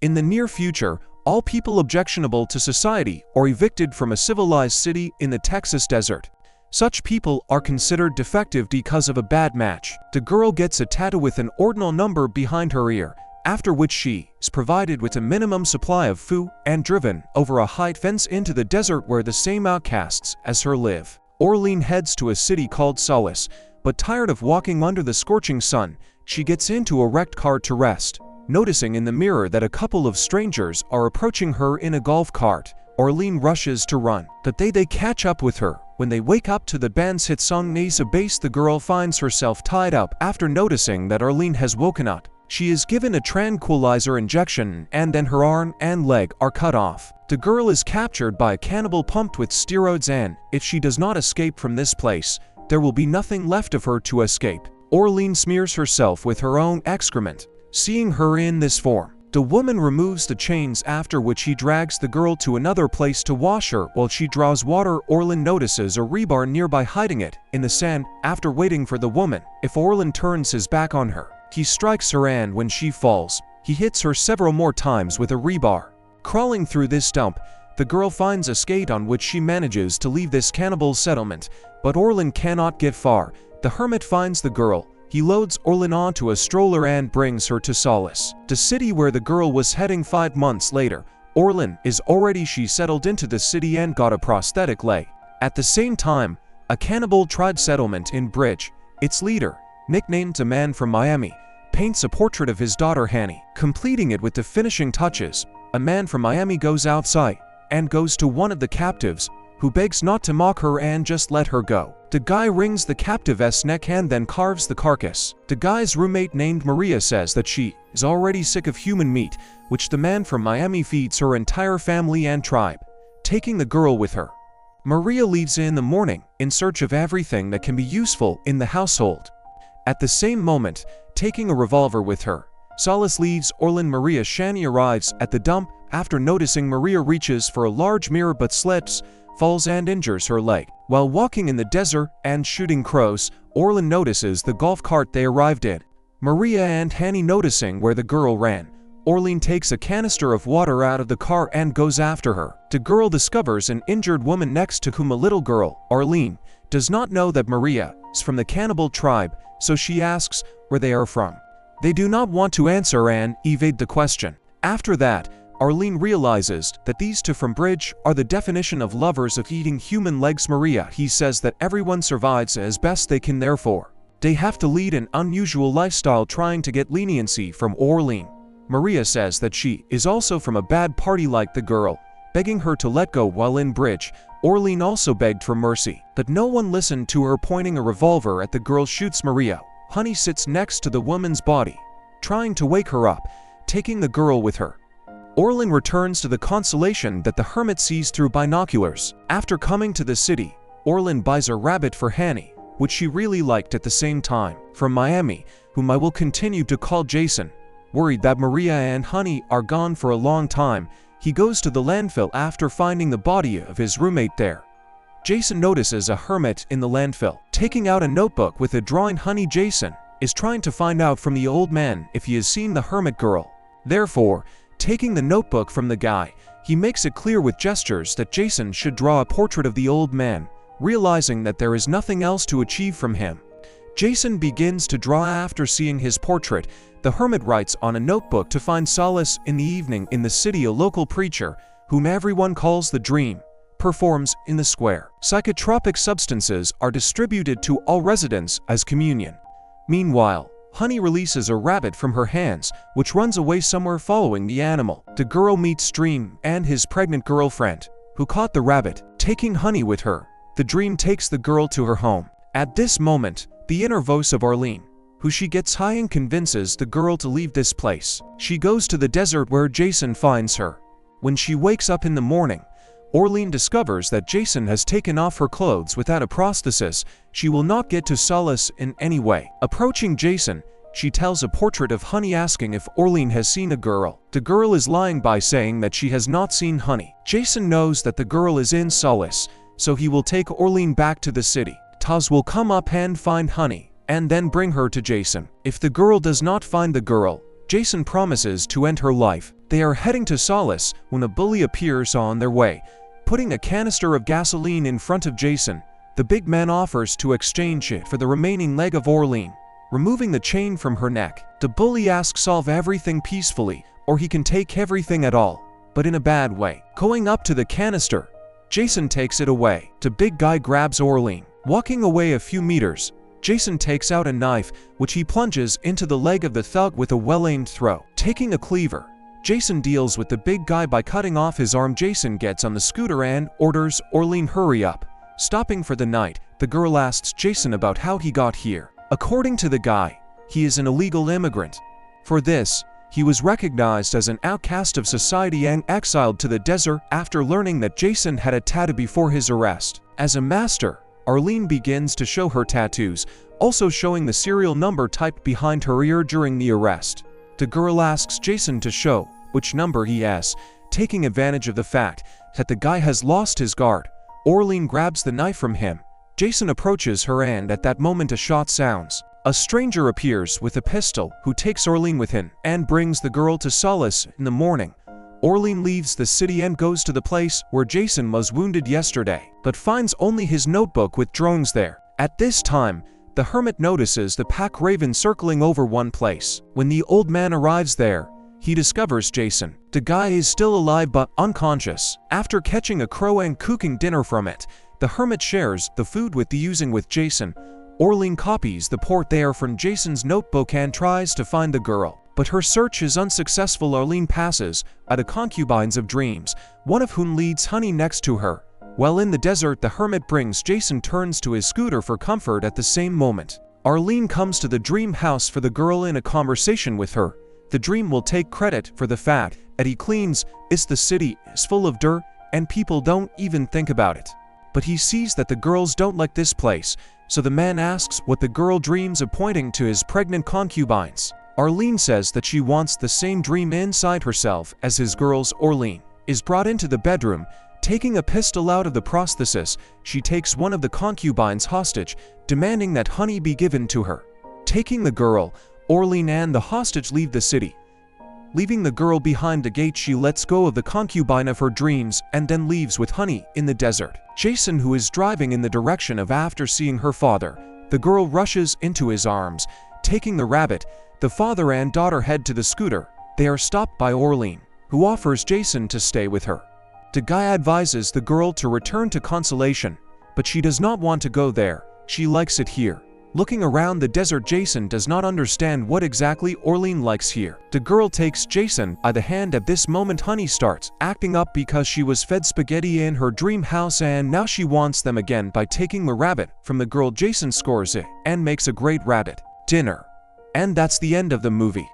In the near future, all people objectionable to society are evicted from a civilized city in the Texas desert. Such people are considered defective because of a bad match. The girl gets a tattoo with an ordinal number behind her ear, after which she is provided with a minimum supply of food and driven over a high fence into the desert where the same outcasts as her live. Orlean heads to a city called Solace, but tired of walking under the scorching sun, she gets into a wrecked car to rest. Noticing in the mirror that a couple of strangers are approaching her in a golf cart, Orlean rushes to run. But they catch up with her. When they wake up to the band's hit song Nasa Bass, the girl finds herself tied up after noticing that Orlean has woken up. She is given a tranquilizer injection and then her arm and leg are cut off. The girl is captured by a cannibal pumped with steroids, and if she does not escape from this place, there will be nothing left of her to escape. Orlean smears herself with her own excrement. Seeing her in this form, the woman removes the chains, after which he drags the girl to another place to wash her. While she draws water, Orlean notices a rebar nearby, hiding it in the sand. After waiting for the woman, if Orlean turns his back on her, he strikes her, and when she falls, he hits her several more times with a rebar. Crawling through this dump, the girl finds a skate on which she manages to leave this cannibal settlement, but Orlean cannot get far. The hermit finds the girl. He loads Orlean onto a stroller and brings her to Solace, the city where the girl was heading 5 months later. Orlean is already settled into the city and got a prosthetic leg. At the same time, a cannibal tribe settlement in Bridge, its leader, nicknamed a man from Miami, paints a portrait of his daughter Hanny. Completing it with the finishing touches, a man from Miami goes outside and goes to one of the captives, who begs not to mock her and just let her go. The guy wrings the captive's neck and then carves the carcass. The guy's roommate named Maria says that she is already sick of human meat, which the man from Miami feeds her entire family and tribe, taking the girl with her. Maria leaves in the morning in search of everything that can be useful in the household. At the same moment, taking a revolver with her, Solace leaves Orlean. Maria Shani arrives at the dump. After noticing Maria reaches for a large mirror but slips, falls and injures her leg. While walking in the desert and shooting crows, Orlean notices the golf cart they arrived in. Maria and Hanny noticing where the girl ran, Orlean takes a canister of water out of the car and goes after her. The girl discovers an injured woman next to whom a little girl, Orlean, does not know that Maria is from the cannibal tribe, so she asks where they are from. They do not want to answer and evade the question. After that, Orlean realizes that these two from Bridge are the definition of lovers of eating human legs. Maria, he says that everyone survives as best they can, therefore they have to lead an unusual lifestyle trying to get leniency from Orlean. Maria says that she is also from a bad party like the girl, begging her to let go. While in Bridge, Orlean also begged for mercy, but no one listened to her. Pointing a revolver at the girl, shoots Maria. Honey sits next to the woman's body, trying to wake her up, taking the girl with her. Orlean returns to the consolation that the hermit sees through binoculars. After coming to the city, Orlean buys a rabbit for Hanny, which she really liked at the same time, from Miami, whom I will continue to call Jason. Worried that Maria and Honey are gone for a long time, he goes to the landfill after finding the body of his roommate there. Jason notices a hermit in the landfill. Taking out a notebook with a drawing, Honey, Jason is trying to find out from the old man if he has seen the hermit girl. Therefore, taking the notebook from the guy, he makes it clear with gestures that Jason should draw a portrait of the old man. Realizing that there is nothing else to achieve from him, Jason begins to draw. After seeing his portrait, the hermit writes on a notebook to find solace in the evening in the city. A local preacher, whom everyone calls the Dream, performs in the square. Psychotropic substances are distributed to all residents as communion. Meanwhile, Honey releases a rabbit from her hands, which runs away somewhere following the animal. The girl meets Dream and his pregnant girlfriend, who caught the rabbit. Taking Honey with her, the Dream takes the girl to her home. At this moment, the inner voice of Orlean, who she gets high and convinces the girl to leave this place. She goes to the desert where Jason finds her. When she wakes up in the morning, Orlean discovers that Jason has taken off her clothes without a prosthesis. She will not get to solace in any way. Approaching Jason, she tells a portrait of Honey, asking if Orlean has seen a girl. The girl is lying by saying that she has not seen Honey. Jason knows that the girl is in solace, so he will take Orlean back to the city. Taz will come up and find Honey, and then bring her to Jason. If the girl does not find the girl, Jason promises to end her life. They are heading to Solace when a bully appears on their way, putting a canister of gasoline in front of Jason. The big man offers to exchange it for the remaining leg of Orlean. Removing the chain from her neck, the bully asks solve everything peacefully, or he can take everything at all, but in a bad way. Going up to the canister, Jason takes it away. The big guy grabs Orlean. Walking away a few meters, Jason takes out a knife, which he plunges into the leg of the thug with a well-aimed throw. Taking a cleaver, Jason deals with the big guy by cutting off his arm. Jason gets on the scooter and orders Orlean hurry up. Stopping for the night, the girl asks Jason about how he got here. According to the guy, he is an illegal immigrant. For this, he was recognized as an outcast of society and exiled to the desert after learning that Jason had a tattoo before his arrest. As a master, Orlean begins to show her tattoos, also showing the serial number typed behind her ear during the arrest. The girl asks Jason to show which number he has, taking advantage of the fact that the guy has lost his guard. Orlean grabs the knife from him. Jason approaches her and at that moment a shot sounds. A stranger appears with a pistol who takes Orlean with him and brings the girl to Solace in the morning. Orlean leaves the city and goes to the place where Jason was wounded yesterday, but finds only his notebook with drones there. At this time, the hermit notices the pack raven circling over one place. When the old man arrives there, he discovers Jason. The guy is still alive but unconscious. After catching a crow and cooking dinner from it, the hermit shares the food with Jason. Orlean copies the port there from Jason's notebook and tries to find the girl, but her search is unsuccessful. Orlean passes by the concubines of dreams, one of whom leads honey next to her. While in the desert, the hermit brings Jason turns to his scooter for comfort. At the same moment, Orlean comes to the dream house for the girl. In a conversation with her, the dream will take credit for the fact that he cleans the city is full of dirt and people don't even think about it. But he sees that the girls don't like this place, so the man asks what the girl dreams of, pointing to his pregnant concubines. Orlean says that she wants the same dream inside herself as his girls. Orlean is brought into the bedroom. Taking a pistol out of the prosthesis, she takes one of the concubines hostage, demanding that honey be given to her. Taking the girl, Orlean and the hostage leave the city. Leaving the girl behind the gate, she lets go of the concubine of her dreams and then leaves with honey in the desert. Jason, who is driving in the direction of after seeing her father, the girl rushes into his arms. Taking the rabbit, the father and daughter head to the scooter. They are stopped by Orlean, who offers Jason to stay with her. The guy advises the girl to return to Consolation, but she does not want to go there. She likes it here. Looking around the desert, Jason does not understand what exactly Orlean likes here. The girl takes Jason by the hand. At this moment, honey starts acting up because she was fed spaghetti in her dream house and now she wants them again. By taking the rabbit from the girl, Jason scores it and makes a great rabbit dinner. And that's the end of the movie.